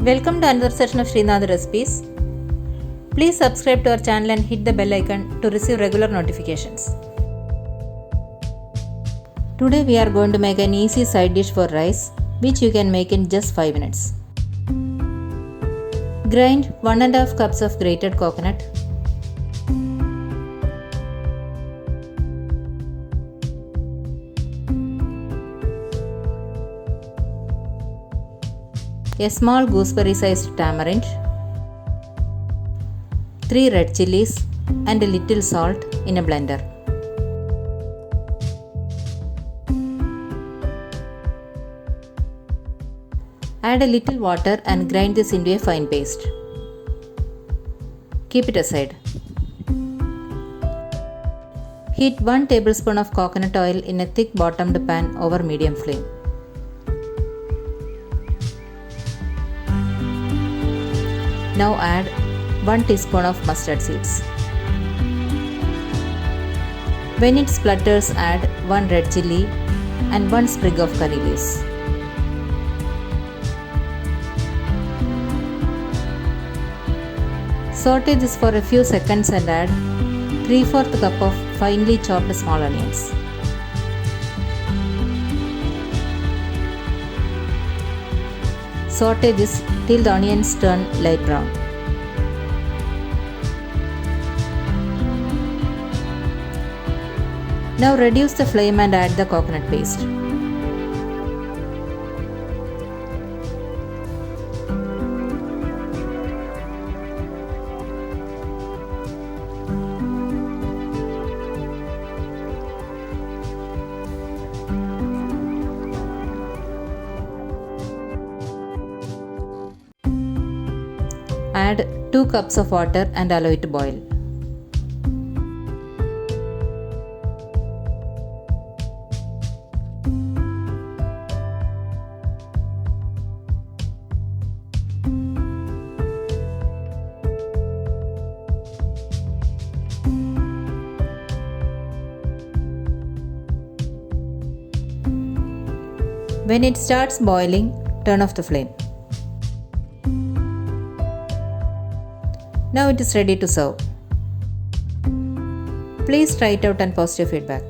Welcome to another session of Sreenath recipes. Please subscribe to our channel and hit the bell icon to receive regular notifications. Today we are going to make an easy side dish for rice, which you can make in just 5 minutes. Grind 1.5 cups of grated coconut. A small gooseberry sized tamarind, 3 red chillies and a little salt in a blender. Add a little water and grind this into a fine paste. Keep it aside. Heat 1 tablespoon of coconut oil in a thick bottomed pan over medium flame. Now add 1 teaspoon of mustard seeds. When it splutters, add 1 red chilli and 1 sprig of curry leaves. Sauté this for a few seconds and add 3/4 cup of finely chopped small onions. Sauté this till the onions turn light brown. Now reduce the flame and add the coconut paste. Add 2 cups of water and allow it to boil. When it starts boiling, turn off the flame. Now it is ready to serve. Please try it out and post your feedback.